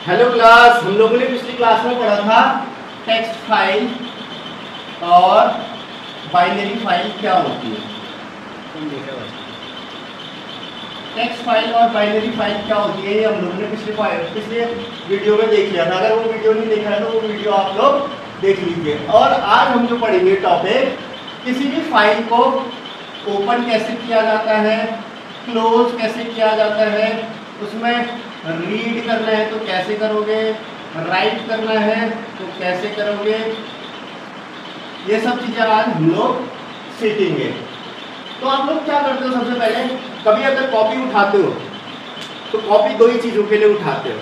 Hello class, हम लोगों ने पिछली क्लास में पढ़ा था टेक्स्ट फाइल और बाइनरी फाइल क्या होती है। टेक्स्ट फाइल और बाइनरी फाइल क्या होती है ये हम लोगों ने पिछले वीडियो में देख लिया था। अगर वो वीडियो नहीं देखा है तो वो वीडियो आप लोग देख लीजिए। और आज हम जो पढ़ेंगे टॉपिक, किसी भी फाइल को ओपन कैसे किया जाता है, क्लोज कैसे किया जाता है, उसमें रीड करना है तो कैसे करोगे, राइट करना है तो कैसे करोगे, ये सब चीज़ें आज हम लोग सीखेंगे। तो आप लोग क्या करते हो, सबसे पहले कभी अगर कॉपी उठाते हो तो कॉपी दो ही चीज़ों के लिए उठाते हो,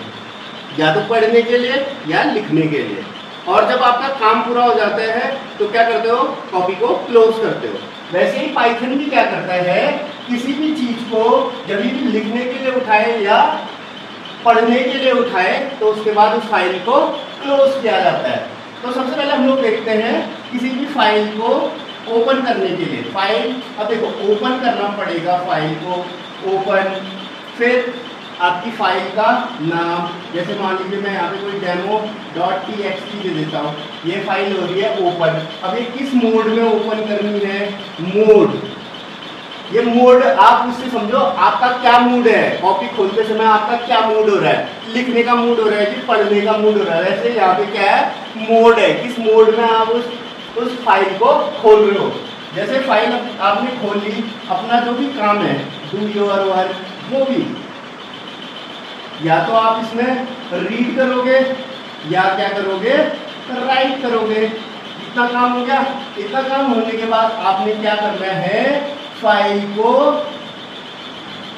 या तो पढ़ने के लिए या लिखने के लिए। और जब आपका काम पूरा हो जाता है तो क्या करते हो, कॉपी को क्लोज करते हो। वैसे ही पाइथन भी क्या करता है, किसी भी चीज़ को जब भी लिखने के लिए उठाए या पढ़ने के लिए उठाए तो उसके बाद उस फाइल को क्लोज किया जाता है। तो सबसे पहले हम लोग देखते हैं किसी भी फाइल को ओपन करने के लिए। फाइल, अब देखो ओपन करना पड़ेगा फाइल को, ओपन, फिर आपकी फाइल का नाम, जैसे मान लीजिए मैं यहाँ पे कोई demo.txt दे देता हूँ, ये फाइल हो रही है ओपन। अब ये किस मोड में ओपन करनी है, मोड। ये मोड आप उससे समझो आपका क्या मूड है, कॉपी खोलते समय आपका क्या मूड हो रहा है, लिखने का मूड हो रहा है कि पढ़ने का मूड हो रहा है। वैसे यहाँ पे क्या है, मोड है, किस मोड में आप उस फाइल को खोल रहे हो। जैसे फाइल आपने खोल ली, अपना जो भी काम है, डू योर वर्क, वो भी, या तो आप इसमें रीड करोगे या क्या करोगे, राइट करोगे। इतना काम हो गया। इतना काम होने के बाद आपने क्या करना है, फाइल को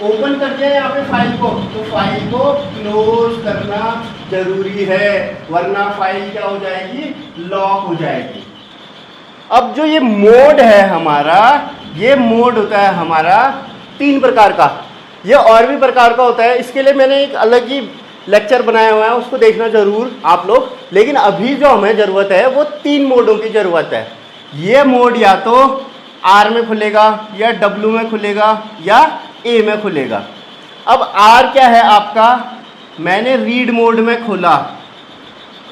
ओपन कर दिया यहाँ पे फाइल को, तो फाइल को क्लोज करना जरूरी है, वरना फाइल क्या हो जाएगी, लॉक हो जाएगी। अब जो ये मोड है हमारा, ये मोड होता है हमारा 3 प्रकार का। ये और भी प्रकार का होता है, इसके लिए मैंने एक अलग ही लेक्चर बनाया हुआ है, उसको देखना जरूर आप लोग। लेकिन अभी जो हमें ज़रूरत है वो 3 मोडों की ज़रूरत है। ये मोड या तो R में खुलेगा, या W में खुलेगा, या A में खुलेगा। अब R क्या है आपका, मैंने रीड मोड में खोला।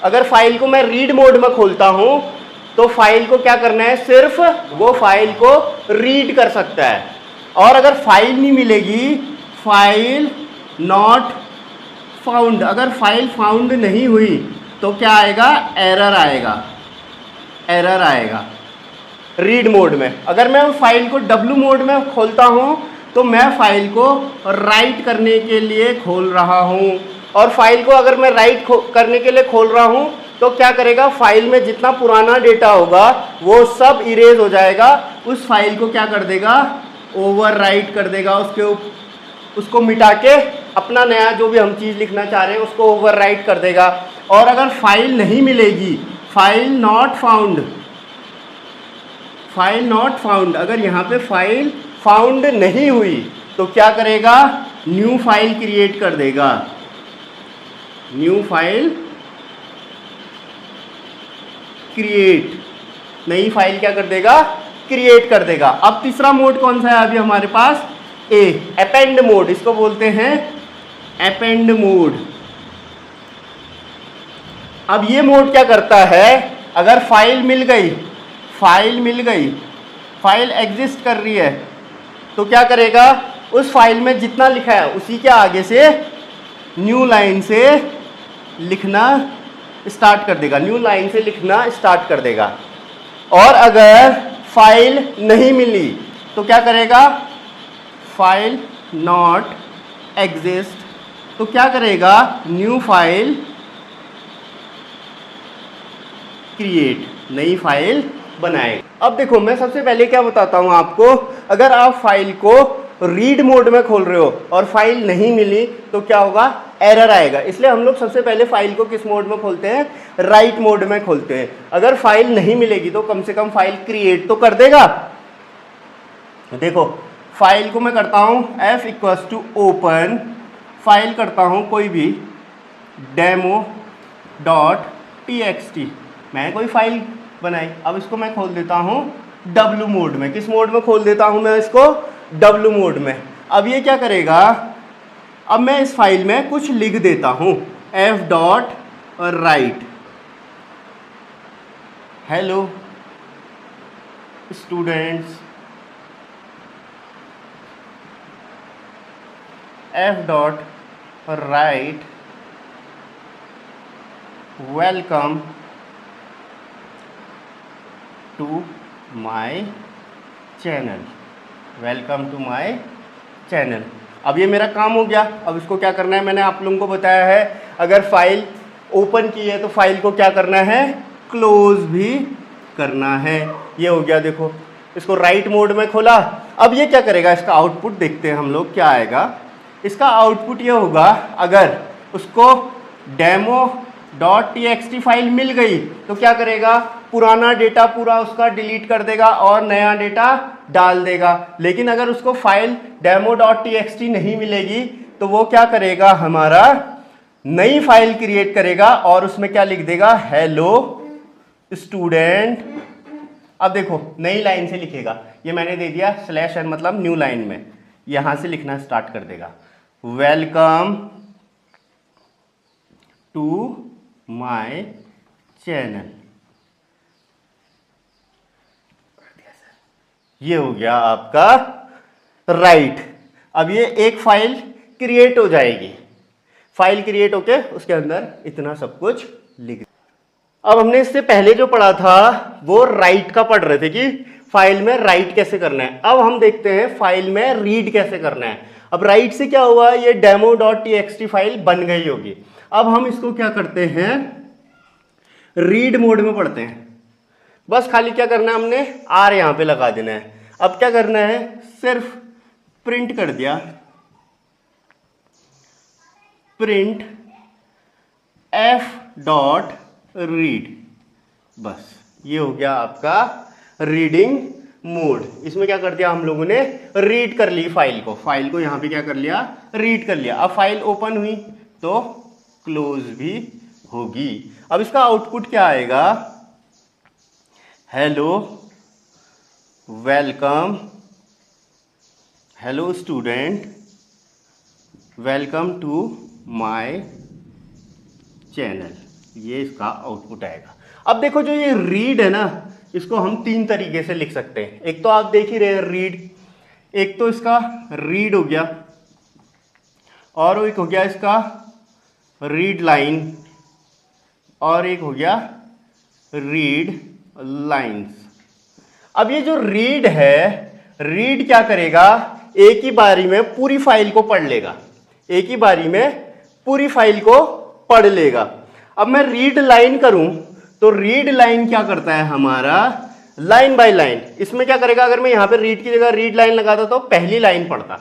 अगर फाइल को मैं रीड मोड में खोलता हूँ तो फाइल को क्या करना है, सिर्फ वो फाइल को रीड कर सकता है। और अगर फाइल नहीं मिलेगी, फाइल नॉट फाउंड, अगर फाइल फाउंड नहीं हुई तो क्या आएगा, एरर आएगा, एरर आएगा रीड मोड में। अगर मैं फाइल को W मोड में खोलता हूँ तो मैं फाइल को राइट करने के लिए खोल रहा हूँ। और फाइल को अगर मैं राइट करने के लिए खोल रहा हूँ तो क्या करेगा, फाइल में जितना पुराना डेटा होगा वो सब इरेज हो जाएगा। उस फाइल को क्या कर देगा, ओवर राइट कर देगा, उसको मिटा के अपना नया जो भी हम चीज़ लिखना चाह रहे हैं उसको ओवर राइट कर देगा। और अगर फाइल नहीं मिलेगी, file not found, file not found, अगर यहाँ पे फाइल फाउंड नहीं हुई तो क्या करेगा, न्यू फाइल क्रिएट कर देगा, न्यू फाइल क्रिएट, नई फाइल क्या कर देगा, क्रिएट कर देगा। अब तीसरा मोड कौन सा है अभी हमारे पास, ए, अपेंड मोड, इसको बोलते हैं अपेंड मोड। अब ये मोड क्या करता है, अगर फाइल मिल गई, फाइल मिल गई, फाइल एग्जिस्ट कर रही है तो क्या करेगा, उस फाइल में जितना लिखा है उसी के आगे से न्यू लाइन से लिखना स्टार्ट कर देगा, न्यू लाइन से लिखना स्टार्ट कर देगा। और अगर फाइल नहीं मिली तो क्या करेगा, फाइल नॉट एग्जिस्ट, तो क्या करेगा, न्यू फाइल क्रिएट, नई फाइल बनाए। अब देखो मैं सबसे पहले क्या बताता हूँ आपको, अगर आप फाइल को रीड मोड में खोल रहे हो और फाइल नहीं मिली तो क्या होगा, एरर आएगा। इसलिए हम लोग सबसे पहले फाइल को किस मोड में खोलते हैं, राइट मोड में खोलते हैं। अगर फाइल नहीं मिलेगी तो कम से कम फाइल क्रिएट तो कर देगा। देखो फाइल को मैं करता हूँ F = ओपन, फाइल करता हूँ कोई भी demo.txt, मैं कोई फाइल बनाई। अब इसको मैं खोल देता हूँ W मोड में। किस मोड में खोल देता हूँ मैं इसको, W मोड में। अब ये क्या करेगा, अब मैं इस फाइल में कुछ लिख देता हूँ, F dot write hello students, F dot write welcome to my channel, welcome to my channel. अब ये मेरा काम हो गया। अब इसको क्या करना है, मैंने आप लोगों को बताया है, अगर फाइल ओपन की है तो फाइल को क्या करना है, क्लोज भी करना है। ये हो गया, देखो इसको राइट मोड में खोला। अब ये क्या करेगा, इसका आउटपुट देखते हैं हम लोग क्या आएगा। इसका आउटपुट ये होगा, अगर उसको demo.txt फाइल मिल गई तो क्या करेगा, पुराना डेटा पूरा उसका डिलीट कर देगा और नया डेटा डाल देगा। लेकिन अगर उसको फाइल demo.txt नहीं मिलेगी तो वो क्या करेगा, हमारा नई फाइल क्रिएट करेगा और उसमें क्या लिख देगा, हेलो स्टूडेंट। अब देखो नई लाइन से लिखेगा, ये मैंने दे दिया /n मतलब न्यू लाइन में, यहां से लिखना स्टार्ट कर देगा, वेलकम टू माय चैनल। ये हो गया आपका राइट। अब ये एक फाइल क्रिएट हो जाएगी, फाइल क्रिएट होके उसके अंदर इतना सब कुछ लिख। अब हमने इससे पहले जो पढ़ा था वो राइट का पढ़ रहे थे कि फाइल में राइट कैसे करना है। अब हम देखते हैं फाइल में रीड कैसे करना है। अब राइट से क्या हुआ, ये demo.txt फाइल बन गई होगी। अब हम इसको क्या करते हैं, रीड मोड में पढ़ते हैं। बस खाली क्या करना है, हमने आर यहां पे लगा देना है। अब क्या करना है, सिर्फ प्रिंट कर दिया, प्रिंट एफ डॉट रीड, बस ये हो गया आपका रीडिंग मोड। इसमें क्या कर दिया हम लोगों ने, रीड कर ली फाइल को यहां पे क्या कर लिया, रीड कर लिया। अब फाइल ओपन हुई तो क्लोज भी होगी। अब इसका आउटपुट क्या आएगा, hello welcome, hello student, welcome to my channel. ये इसका आउटपुट आएगा। अब देखो जो ये रीड है ना, इसको हम तीन तरीके से लिख सकते हैं। एक तो आप देख ही रहे हैं रीड, एक तो इसका रीड हो गया और एक हो गया इसका रीड लाइन और एक हो गया रीड लाइंस। अब ये जो रीड है, रीड क्या करेगा, एक ही बारी में पूरी फाइल को पढ़ लेगा, एक ही बारी में पूरी फाइल को पढ़ लेगा। अब मैं रीड लाइन करूं तो रीड लाइन क्या करता है, हमारा लाइन बाय लाइन। इसमें क्या करेगा, अगर मैं यहां पे रीड की जगह रीड लाइन लगाता तो पहली लाइन पढ़ता।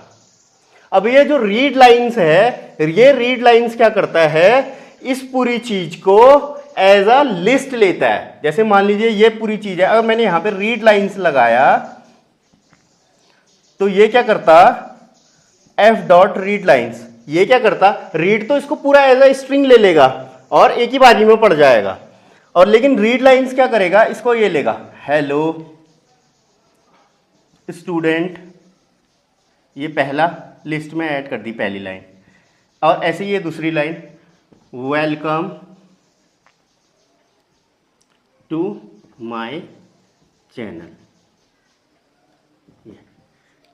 अब ये जो रीड लाइंस है, ये रीड लाइंस क्या करता है, इस पूरी चीज को एज अ लिस्ट लेता है। जैसे मान लीजिए ये पूरी चीज है, अगर मैंने यहां पे रीड लाइंस लगाया तो ये क्या करता, एफ डॉट रीड लाइंस, ये क्या करता, रीड तो इसको पूरा एज अ स्ट्रिंग ले लेगा और एक ही बारी में पढ़ जाएगा। और लेकिन रीड लाइंस क्या करेगा, इसको ये लेगा, हेलो स्टूडेंट, ये पहला लिस्ट में ऐड कर दी पहली लाइन, और ऐसे ही ये दूसरी line, welcome to my channel.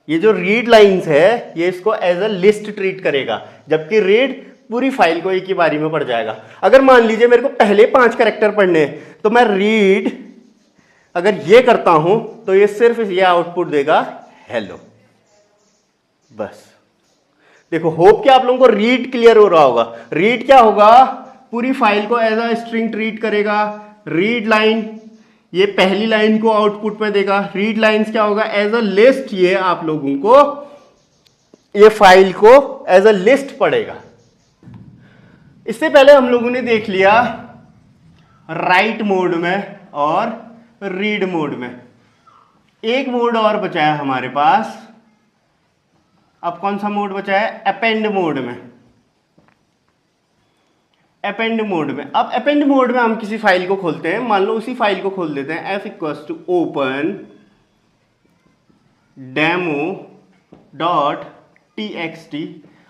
ये जो रीड लाइंस है ये इसको एज अ लिस्ट ट्रीट करेगा, जबकि रीड पूरी फाइल को एक ही बारी में पढ़ जाएगा। अगर मान लीजिए मेरे को पहले 5 कैरेक्टर पढ़ने हैं तो मैं रीड अगर ये करता हूं तो ये सिर्फ ये आउटपुट देगा, हेलो। बस देखो, होप कि आप लोगों को रीड क्लियर हो रहा होगा। रीड क्या होगा, पूरी फाइल को एज अ स्ट्रिंग ट्रीट करेगा। रीड लाइन, ये पहली लाइन को आउटपुट में देगा। रीड लाइंस क्या होगा, एज अ लिस्ट, ये आप लोगों को ये फाइल को एज अ लिस्ट पढ़ेगा। इससे पहले हम लोगों ने देख लिया राइट मोड में और रीड मोड में। एक मोड और बचा है हमारे पास। अब कौन सा मोड बचा है, अपेंड मोड में। अपेंड मोड में, अब अपेंड मोड में हम किसी फाइल को खोलते हैं, मान लो उसी फाइल को खोल देते हैं, f equals to open demo.txt।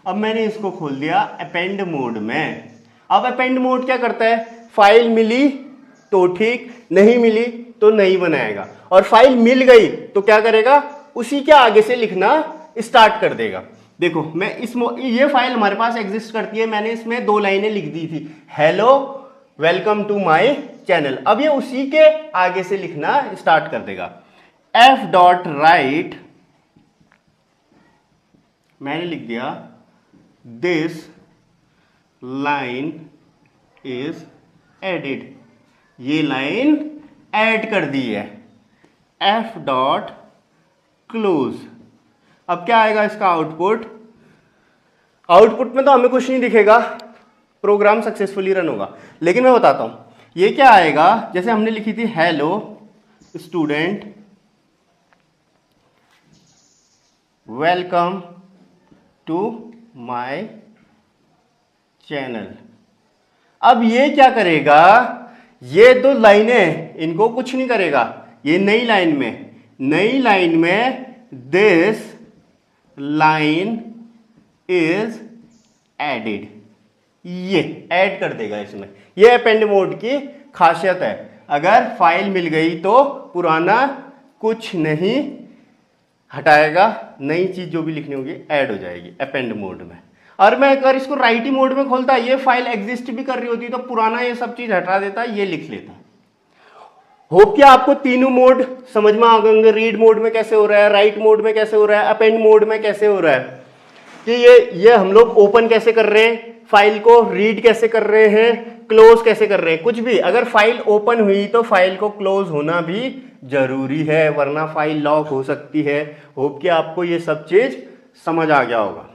अब मैंने इसको खोल दिया अपेंड मोड में। अब अपेंड मोड क्या करता है, फाइल मिली तो ठीक, नहीं मिली तो नहीं बनाएगा, और फाइल मिल गई तो क्या करेगा, उसी के आगे से लिखना स्टार्ट कर देगा। देखो मैं ये फाइल हमारे पास एग्जिस्ट करती है, मैंने इसमें 2 लाइनें लिख दी थी, hello welcome to my channel. अब ये उसी के आगे से लिखना स्टार्ट कर देगा। f.write मैंने लिख दिया दिस लाइन इज एडिड, ये लाइन ऐड कर दी है। f.close, अब क्या आएगा इसका आउटपुट, आउटपुट में तो हमें कुछ नहीं दिखेगा, प्रोग्राम सक्सेसफुली रन होगा। लेकिन मैं बताता हूं ये क्या आएगा, जैसे हमने लिखी थी hello student welcome to my channel. अब ये क्या करेगा, ये 2 लाइनें इनको कुछ नहीं करेगा, ये नई लाइन में दिस लाइन इज एडिड, ये ऐड कर देगा इसमें। ये अपेंड मोड की खासियत है, अगर फाइल मिल गई तो पुराना कुछ नहीं हटाएगा, नई चीज जो भी लिखनी होगी ऐड हो जाएगी अपेंड मोड में। और मैं अगर इसको राइट मोड में खोलता, ये फाइल एग्जिस्ट भी कर रही होती तो पुराना ये सब चीज हटा देता, ये लिख लेता। होप कि आपको तीनों मोड समझ में आ गए होंगे, रीड मोड में कैसे हो रहा है, राइट मोड में कैसे हो रहा है, अपेंड मोड में कैसे हो रहा है, कि ये हम लोग ओपन कैसे कर रहे हैं फाइल को, रीड कैसे कर रहे हैं, क्लोज कैसे कर रहे हैं। कुछ भी अगर फाइल ओपन हुई तो फाइल को क्लोज होना भी जरूरी है, वरना फाइल लॉक हो सकती है। होप कि आपको ये सब चीज समझ आ गया होगा।